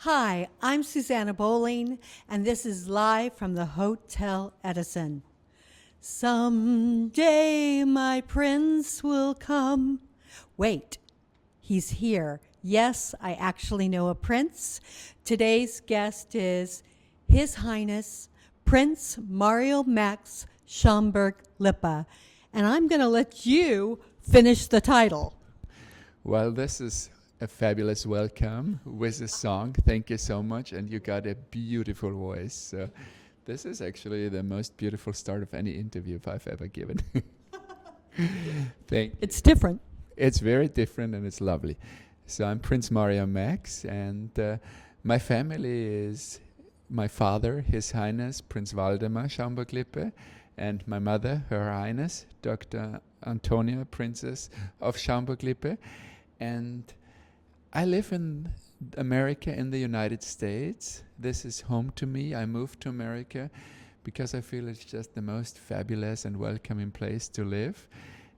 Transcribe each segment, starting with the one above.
Hi, I'm Susanna Bowling, and this is live from the Hotel Edison. Someday my prince will come. Wait, he's here. Yes, I actually know a prince. Today's guest is His Highness Prince Mario Max Schaumburg Lippe, and I'm going to let you finish the title. Well, this is a fabulous welcome with a song. Thank you so much. And you got a beautiful voice. So this is actually the most beautiful start of any interview I've ever given. Thank It's different. It's very different and it's lovely. So I'm Prince Mario Max, and my family is my father, His Highness Prince Waldemar Schaumburg-Lippe, and my mother, Her Highness Dr. Antonia, Princess of Schaumburg-Lippe. And I live in America, in the United States. This is home to me. I moved to America because I feel it's just the most fabulous and welcoming place to live.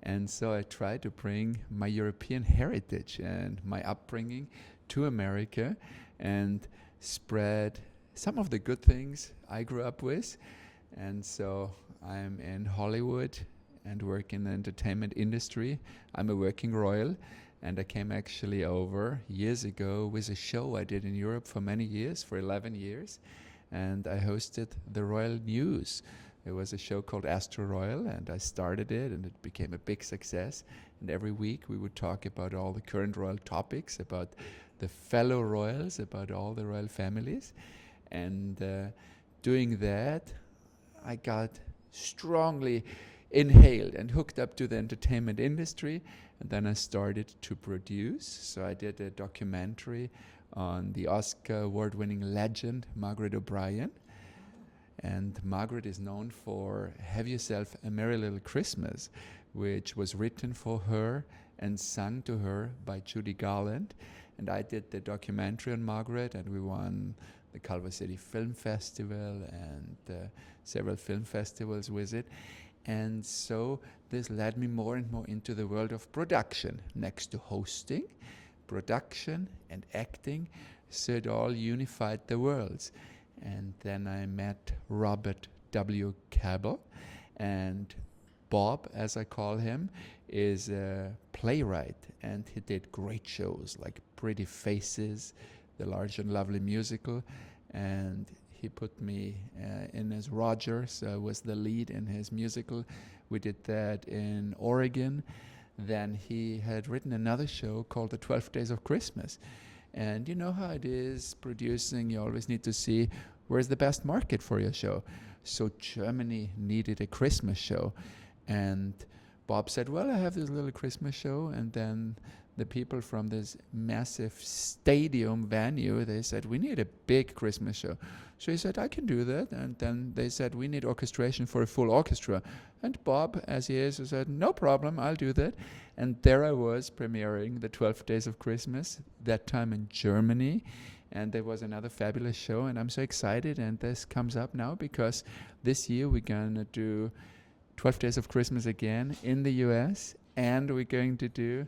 And so I try to bring my European heritage and my upbringing to America and spread some of the good things I grew up with. And so I'm in Hollywood and work in the entertainment industry. I'm a working royal. And I came actually over years ago with a show I did in Europe for many years, for 11 years. And I hosted the Royal News. It was a show called Astro Royal, and I started it, and it became a big success. And every week we would talk about all the current royal topics, about the fellow royals, about all the royal families. And doing that, I got strongly inhaled and hooked up to the entertainment industry. And then I started to produce. So I did a documentary on the Oscar award-winning legend, Margaret O'Brien. And Margaret is known for Have Yourself a Merry Little Christmas, which was written for her and sung to her by Judy Garland. And I did the documentary on Margaret, and we won the Culver City Film Festival and several film festivals with it. And so this led me more and more into the world of production, next to hosting, production, and acting. So it all unified the worlds. And then I met Robert W. Cabell, and Bob, as I call him, is a playwright, and he did great shows like Pretty Faces, the Large and Lovely musical, and he put me in as Roger, so I was the lead in his musical. We did that in Oregon. Then he had written another show called The 12 Days of Christmas. And you know how it is producing, you always need to see where's the best market for your show. So Germany needed a Christmas show. And Bob said, well, I have this little Christmas show. And then the people from this massive stadium venue, they said, we need a big Christmas show. So he said, I can do that. And then they said, we need orchestration for a full orchestra. And Bob, as he is, said, no problem, I'll do that. And there I was premiering the 12 Days of Christmas, that time in Germany. And there was another fabulous show, and I'm so excited. And this comes up now because this year we're going to do 12 Days of Christmas again in the US, and we're going to do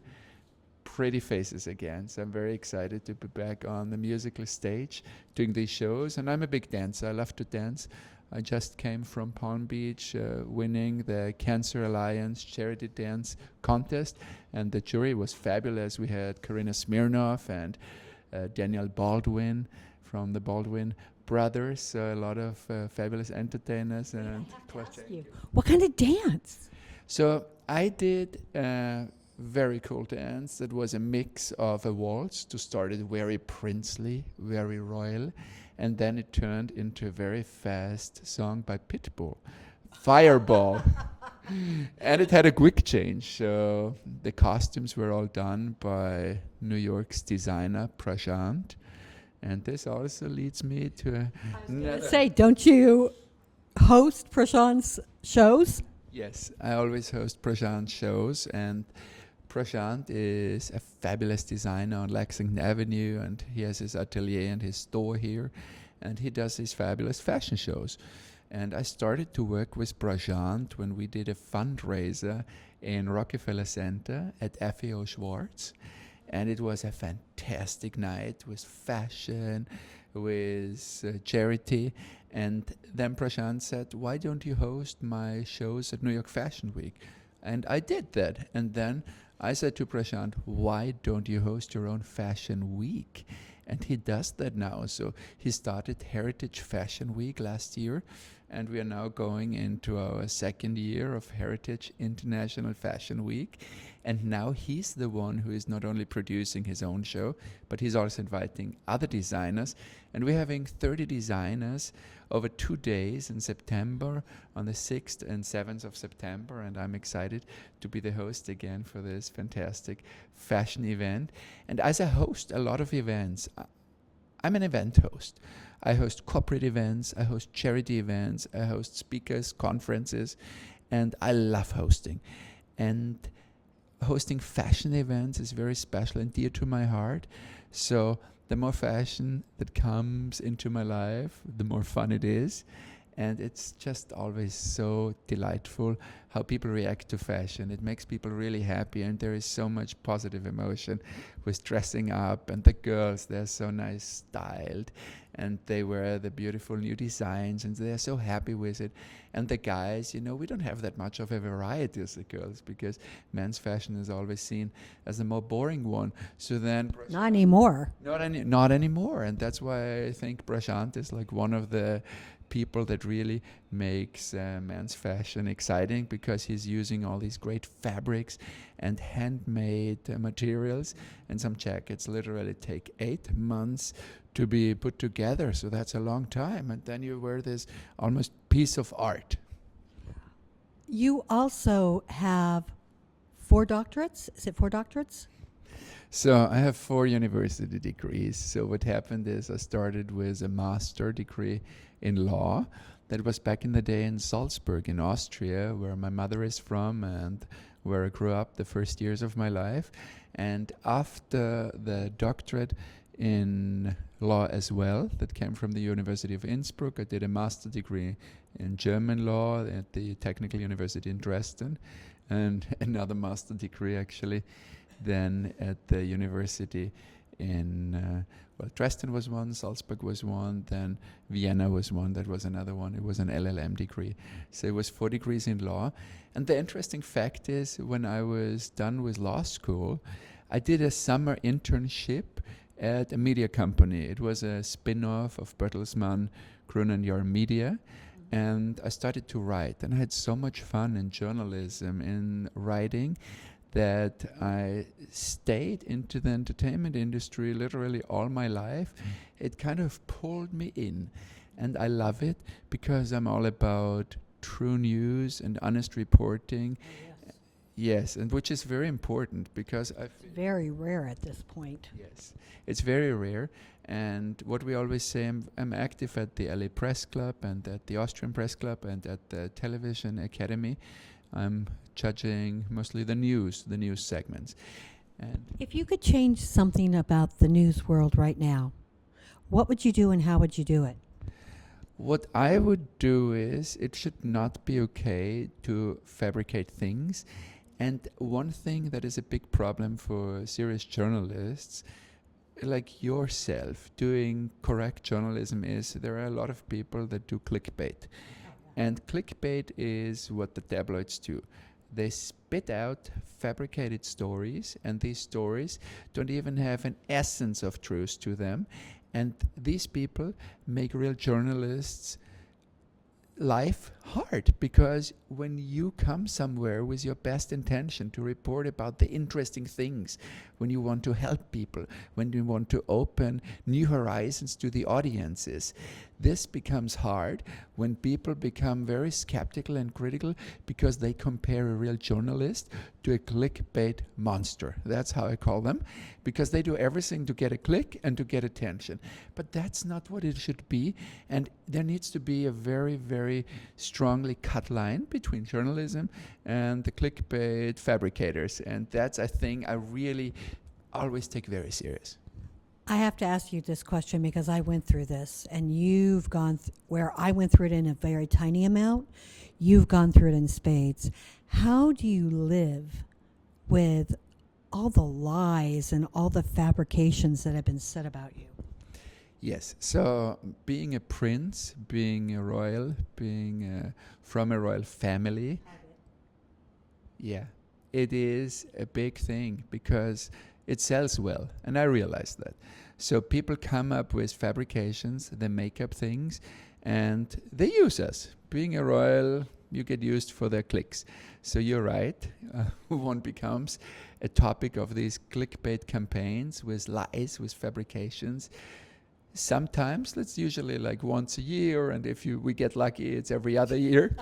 Pretty Faces again. So I'm very excited to be back on the musical stage doing these shows. And I'm a big dancer. I love to dance. I just came from Palm Beach winning the Cancer Alliance charity dance contest, and the jury was fabulous. We had Karina Smirnoff and Daniel Baldwin from the Baldwin brothers, so a lot of fabulous entertainers. And What kind of dance? So I did a very cool dance that was a mix of a waltz to start it very princely, very royal, and then it turned into a very fast song by Pitbull, Fireball. And it had a quick change. So the costumes were all done by New York's designer, Prashant. And this also leads me to Say, don't you host Prashant's shows? Yes, I always host Prashant shows, and Prashant is a fabulous designer on Lexington Avenue, and he has his atelier and his store here, and he does these fabulous fashion shows. And I started to work with Prashant when we did a fundraiser in Rockefeller Center at FAO Schwartz. and it was a fantastic night with fashion, with charity. And then Prashant said, "Why don't you host my shows at New York Fashion Week?" And I did that. And then I said to Prashant, "Why don't you host your own fashion week?" And he does that now. So he started Heritage Fashion Week last year, and we are now going into our second year of Heritage International Fashion Week. And now he's the one who is not only producing his own show, but he's also inviting other designers. And we're having 30 designers over 2 days in September, on the 6th and 7th of September. And I'm excited to be the host again for this fantastic fashion event. And as I host a lot of events, I'm an event host. I host corporate events, I host charity events, I host speakers, conferences, and I love hosting. And hosting fashion events is very special and dear to my heart. So the more fashion that comes into my life, the more fun it is. And it's just always so delightful how people react to fashion. It makes people really happy, and there is so much positive emotion with dressing up. And the girls, they're so nice styled, and they wear the beautiful new designs, and they're so happy with it. And the guys, we don't have that much of a variety as the girls, because men's fashion is always seen as the more boring one. So then Not anymore. not anymore. And that's why I think Prashant is like one of the people that really makes men's fashion exciting, because he's using all these great fabrics and handmade materials. And some jackets literally take 8 months to be put together, so that's a long time. And then you wear this almost piece of art. You also have 4 doctorates. Is it 4 doctorates? So I have 4 university degrees. So what happened is I started with a master degree in law. That was back in the day in Salzburg in Austria, where my mother is from and where I grew up the first years of my life. And after the doctorate in law as well, that came from the University of Innsbruck, I did a master degree in German law at the Technical University in Dresden, and another master degree actually then at the university in Dresden was one, Salzburg was one, then Vienna was one, that was another one. It was an LLM degree. So it was 4 degrees in law. And the interesting fact is, when I was done with law school, I did a summer internship at a media company. It was a spin-off of Bertelsmann Gruner & Media. And I started to write, and I had so much fun in journalism, in writing, that I stayed into the entertainment industry literally all my life. It kind of pulled me in, and I love it because I'm all about true news and honest reporting. Yes, and which is very important, because It's very rare at this point. Yes, it's very rare. And what we always say, I'm active at the LA Press Club and at the Austrian Press Club and at the Television Academy. I'm judging mostly the news segments. And If you could change something about the news world right now, what would you do and how would you do it? what I would do is, it should not be okay to fabricate things. And one thing that is a big problem for serious journalists, like yourself, doing correct journalism, is there are a lot of people that do clickbait. And clickbait is what the tabloids do. They spit out fabricated stories, and these stories don't even have an essence of truth to them. And these people make real journalists' life hard, because when you come somewhere with your best intention to report about the interesting things, when you want to help people, when you want to open new horizons to the audiences, this becomes hard when people become very skeptical and critical, because they compare a real journalist to a clickbait monster. That's how I call them, because they do everything to get a click and to get attention. But that's not what it should be, and there needs to be a very, very strongly cut line between journalism and the clickbait fabricators, and that's a thing I really always take very serious. I have to ask you this question because I went through this, and you've gone where I went through it in a very tiny amount. You've gone through it in spades. How do you live with all the lies and all the fabrications that have been said about you. Yes. So being a prince, being a royal, being from a royal family, yeah, it is a big thing because it sells well, and I realize that. So people come up with fabrications, they make up things, and they use us. Being a royal, you get used for their clicks. So you're right. One becomes a topic of these clickbait campaigns with lies, with fabrications. Sometimes that's usually like once a year, and if we get lucky, it's every other year.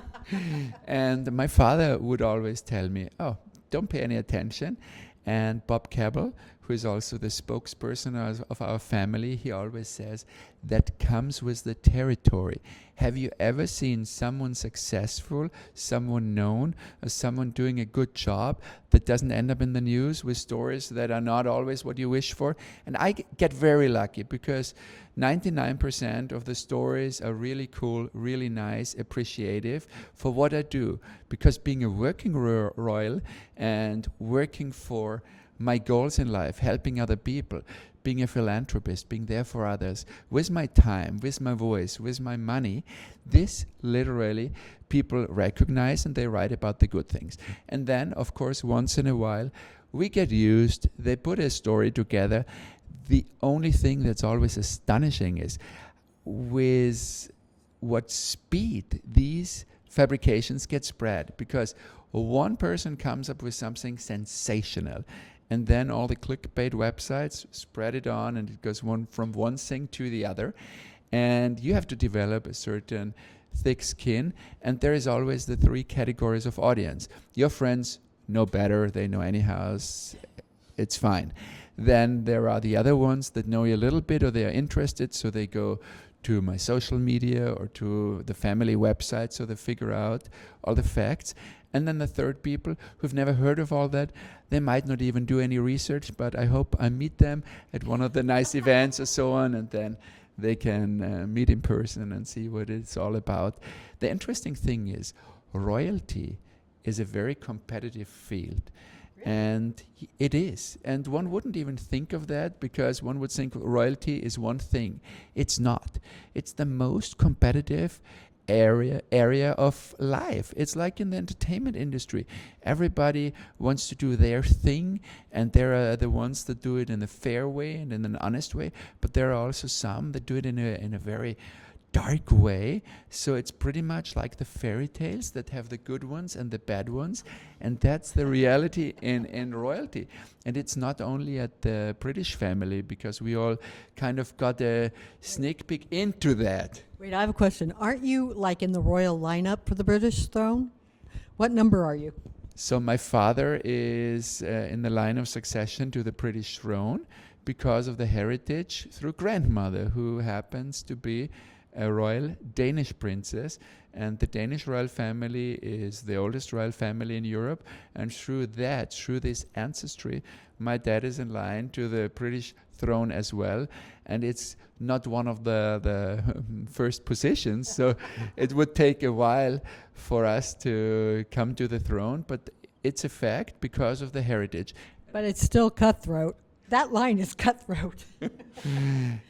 And my father would always tell me, "Oh, don't pay any attention." And Bob Cabell, who is also the spokesperson of our family, he always says, that comes with the territory. Have you ever seen someone successful, someone known, or someone doing a good job that doesn't end up in the news with stories that are not always what you wish for? And I get very lucky because 99% of the stories are really cool, really nice, appreciative for what I do. Because being a working royal and working for my goals in life, helping other people, being a philanthropist, being there for others, with my time, with my voice, with my money, this literally people recognize and they write about the good things. And then, of course, once in a while, we get used, they put a story together. The only thing that's always astonishing is with what speed these fabrications get spread, because one person comes up with something sensational, and then all the clickbait websites spread it on, and it goes from one thing to the other. And you have to develop a certain thick skin, and there is always the three categories of audience. Your friends know better, they know anyhow, it's fine. Then there are the other ones that know you a little bit, or they are interested, so they go to my social media or to the family website, so they figure out all the facts. And then the third people who've never heard of all that, they might not even do any research, but I hope I meet them at one of the nice events or so on, and then they can meet in person and see what it's all about. The interesting thing is, royalty is a very competitive field. And it is. And one wouldn't even think of that, because one would think royalty is one thing. It's not. It's the most competitive area of life. It's like in the entertainment industry. Everybody wants to do their thing, and there are the ones that do it in a fair way and in an honest way, but there are also some that do it in a very dark way. So it's pretty much like the fairy tales that have the good ones and the bad ones, and that's the reality in royalty. And it's not only at the British family, because we all kind of got a sneak peek into that. Wait, I have a question. Aren't you like in the royal lineup for the British throne? What number are you? So my father is in the line of succession to the British throne because of the heritage through grandmother, who happens to be a royal Danish princess, and the Danish royal family is the oldest royal family in Europe, and through this ancestry, my dad is in line to the British throne as well, and it's not one of the first positions, so it would take a while for us to come to the throne, but it's a fact because of the heritage. But it's still cutthroat. That line is cutthroat.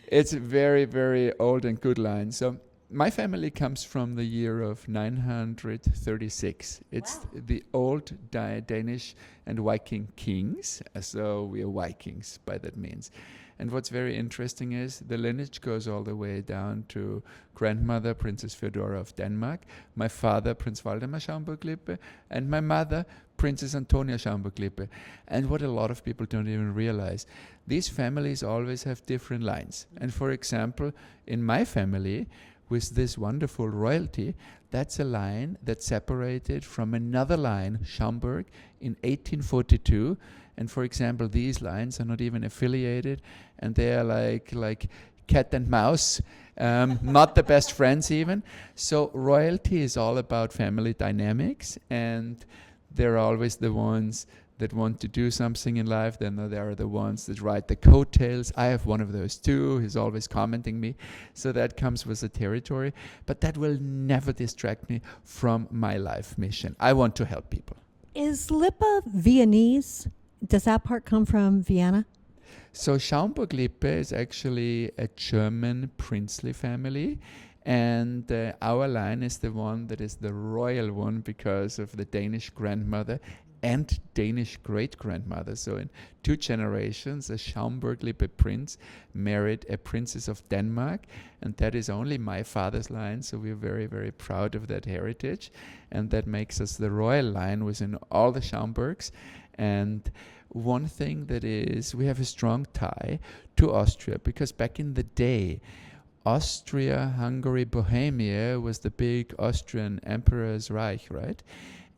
It's a very, very old and good line. So my family comes from the year of 936. It's the old Danish and Viking kings. So we are Vikings by that means. And what's very interesting is the lineage goes all the way down to grandmother, Princess Feodora of Denmark, my father, Prince Valdemar Schaumburg Lippe, and my mother, Princess Antonia Schaumburg Lippe. And what a lot of people don't even realize, these families always have different lines. And for example, in my family, with this wonderful royalty, that's a line that separated from another line, Schaumburg, in 1842. And for example, these lines are not even affiliated, and they are like cat and mouse, not the best friends even. So royalty is all about family dynamics, and they're always the ones that want to do something in life. Then there are the ones that ride the coattails. I have one of those too. He's always commenting me. So that comes with the territory. But that will never distract me from my life mission. I want to help people. Is Lippe Viennese? does that part come from Vienna? So Schaumburg Lippe is actually a German princely family, and our line is the one that is the royal one because of the Danish grandmother and Danish great-grandmother. So in 2 generations, a Schaumburg Lippe prince married a princess of Denmark, and that is only my father's line, so we're very, very proud of that heritage, and that makes us the royal line within all the Schaumburgs. And one thing that is, we have a strong tie to Austria, because back in the day, Austria, Hungary, Bohemia was the big Austrian Emperor's Reich, right?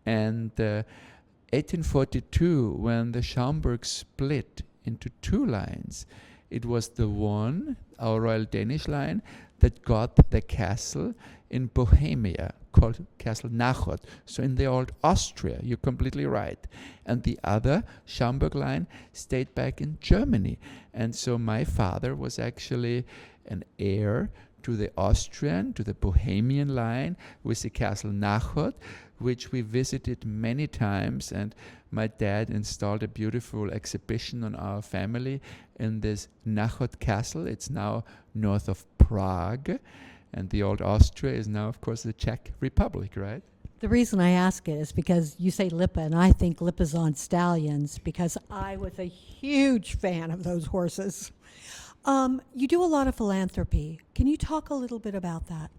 And 1842, when the Schaumburg split into 2 lines, it was the one, our Royal Danish line, that got the castle in Bohemia called Castle Nachod. So in the old Austria, you're completely right. And the other Schaumburg line stayed back in Germany. And so my father was actually an heir to the Austrian, to the Bohemian line with the Castle Nachod, which we visited many times. And my dad installed a beautiful exhibition on our family in this Nachod Castle. It's now north of Prague. And the old Austria is now, of course, the Czech Republic, right? The reason I ask it is because you say Lippe, and I think Lippe's on stallions because I was a huge fan of those horses. You do a lot of philanthropy. Can you talk a little bit about that?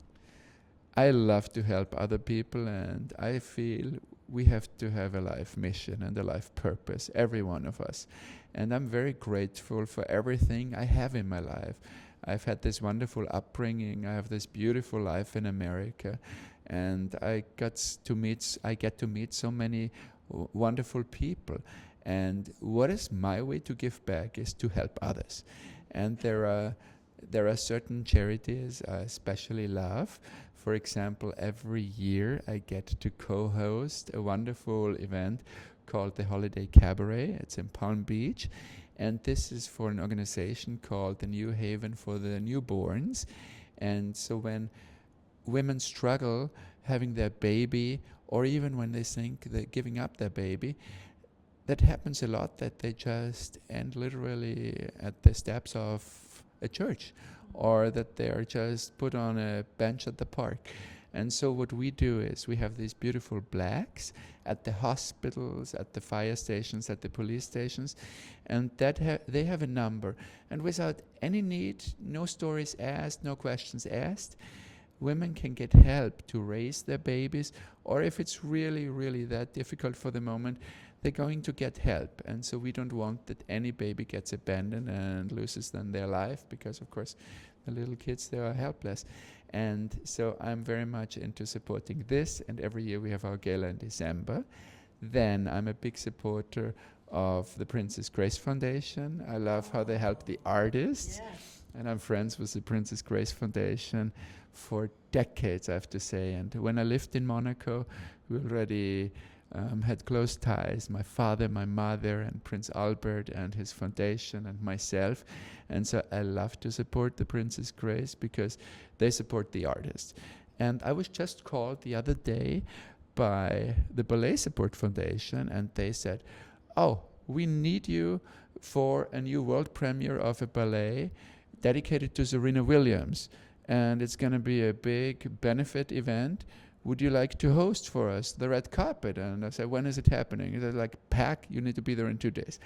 I love to help other people, and I feel we have to have a life mission and a life purpose, every one of us. And I'm very grateful for everything I have in my life. I've had this wonderful upbringing. I have this beautiful life in America, and I get to meet so many wonderful people. And what is my way to give back is to help others. And there are certain charities I especially love. For example, every year I get to co-host a wonderful event called the Holiday Cabaret. It's in Palm Beach. And this is for an organization called the New Haven for the Newborns. And so when women struggle having their baby, or even when they think they're giving up their baby, that happens a lot, that they just end literally at the steps of a church, or that they are just put on a bench at the park. And so what we do is we have these beautiful blacks at the hospitals, at the fire stations, at the police stations, and they have a number. And without any need, no stories asked, no questions asked, women can get help to raise their babies, or if it's really, really that difficult for the moment, they're going to get help. And so we don't want that any baby gets abandoned and loses then their life, because of course the little kids, they are helpless. And so I'm very much into supporting this, and every year we have our gala in December. Then I'm a big supporter of the Princess Grace Foundation. I love how they help the artists. Yes. And I'm friends with the Princess Grace Foundation for decades, I have to say. And when I lived in Monaco, we already had close ties, my father, my mother, and Prince Albert and his foundation and myself. And so I love to support the Princess Grace because they support the artists. And I was just called the other day by the Ballet Support Foundation, and they said, "Oh, we need you for a new world premiere of a ballet dedicated to Serena Williams. And it's going to be a big benefit event. Would you like to host for us the red carpet?" And I said, "When is it happening?" They're like, "Pack, you need to be there in 2 days."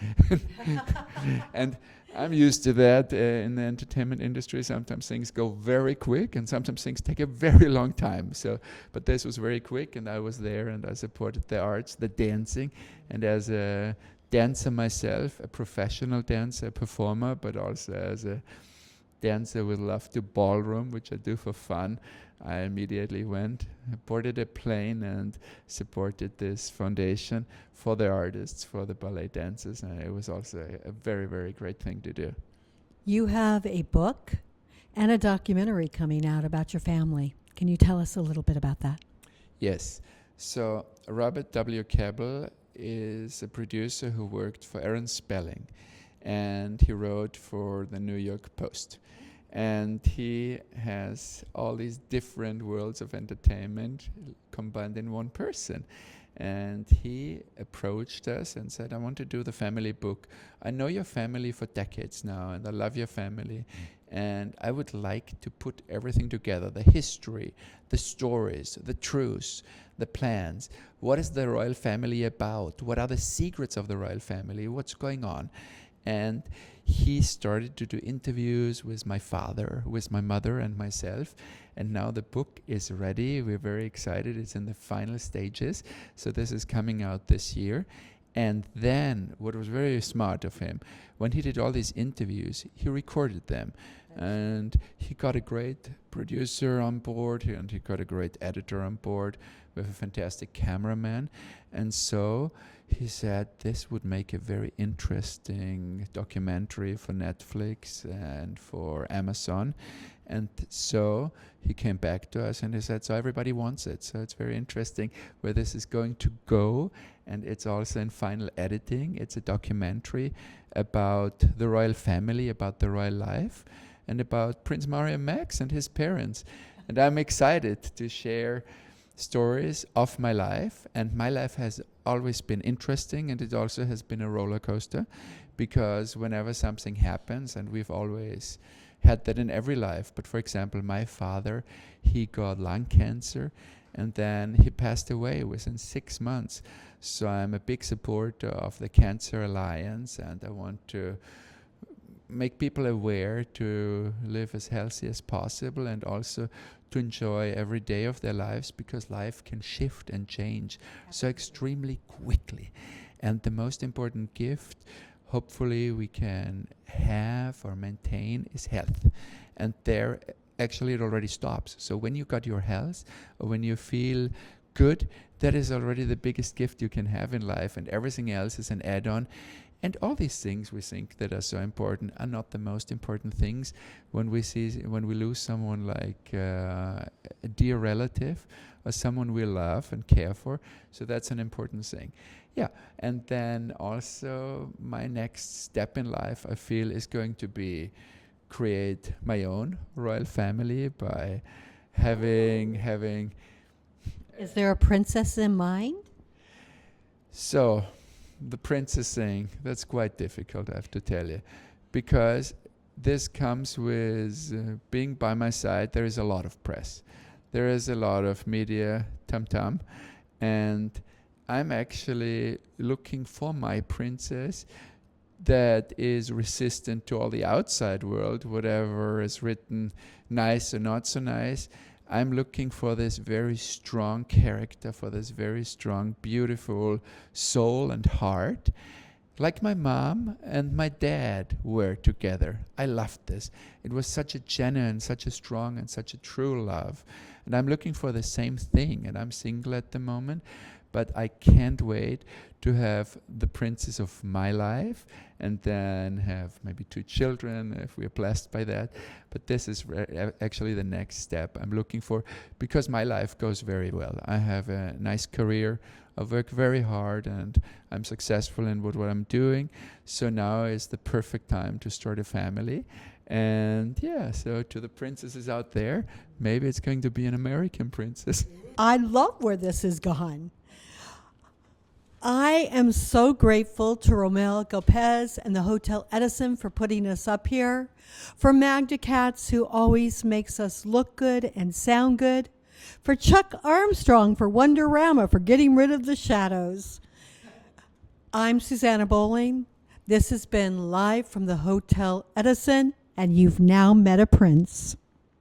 And I'm used to that in the entertainment industry. Sometimes things go very quick, and sometimes things take a very long time. So, but this was very quick, and I was there, and I supported the arts, the dancing. And as a dancer myself, a professional dancer, performer, but also as a dancer with love to ballroom, which I do for fun, I immediately went, boarded a plane, and supported this foundation for the artists, for the ballet dancers, and it was also a very, very great thing to do. You have a book and a documentary coming out about your family. Can you tell us a little bit about that? Yes. So Robert W. Cable is a producer who worked for Aaron Spelling, and he wrote for the New York Post. And he has all these different worlds of entertainment combined in one person. And he approached us and said, I want to do the family book. I know your family for decades now, and I love your family. And I would like to put everything together, the history, the stories, the truths, the plans. What is the royal family about? What are the secrets of the royal family? What's going on? And he started to do interviews with my father, with my mother, and myself. And now the book is ready. We're very excited. It's in the final stages. So this is coming out this year. And then, what was very smart of him, when he did all these interviews, he recorded them. And he got a great producer on board, and he got a great editor on board with a fantastic cameraman. And so he said this would make a very interesting documentary for Netflix and for Amazon. And so he came back to us and he said, so everybody wants it. So it's very interesting where this is going to go. And it's also in final editing. It's a documentary about the royal family, about the royal life, and about Prince Mario Max and his parents. And I'm excited to share stories of my life. And my life has always been interesting, and it also has been a roller coaster, because whenever something happens, and we've always had that in every life, but for example, my father, he got lung cancer, and then he passed away within 6 months. So I'm a big supporter of the Cancer Alliance, and I want to make people aware to live as healthy as possible, and also to enjoy every day of their lives, because life can shift and change so extremely quickly. And the most important gift hopefully we can have or maintain is health. And there actually it already stops. So when you got your health, or when you feel good, that is already the biggest gift you can have in life, and everything else is an add-on. And all these things we think that are so important are not the most important things. When we lose someone like a dear relative or someone we love and care for, so that's an important thing. Yeah, and then also my next step in life, I feel, is going to be create my own royal family by having. Is there a princess in mind? So, the princess thing, that's quite difficult, I have to tell you, because this comes with being by my side. There is a lot of press. There is a lot of media tum-tum, and I'm actually looking for my princess that is resistant to all the outside world, whatever is written, nice or not so nice. I'm looking for this very strong character, for this very strong, beautiful soul and heart, like my mom and my dad were together. I loved this. It was such a genuine, such a strong, and such a true love. And I'm looking for the same thing, and I'm single at the moment, but I can't wait to have the princess of my life, and then have maybe 2 children if we're blessed by that. But this is actually the next step I'm looking for, because my life goes very well. I have a nice career. I work very hard, and I'm successful in what I'm doing. So now is the perfect time to start a family. And yeah, so to the princesses out there, maybe it's going to be an American princess. I love where this has gone. I am so grateful to Romel Gopez and the Hotel Edison for putting us up here, for Magda Katz, who always makes us look good and sound good, for Chuck Armstrong for Wonderama for getting rid of the shadows. I'm Susanna Bowling. This has been live from the Hotel Edison, and you've now met a prince.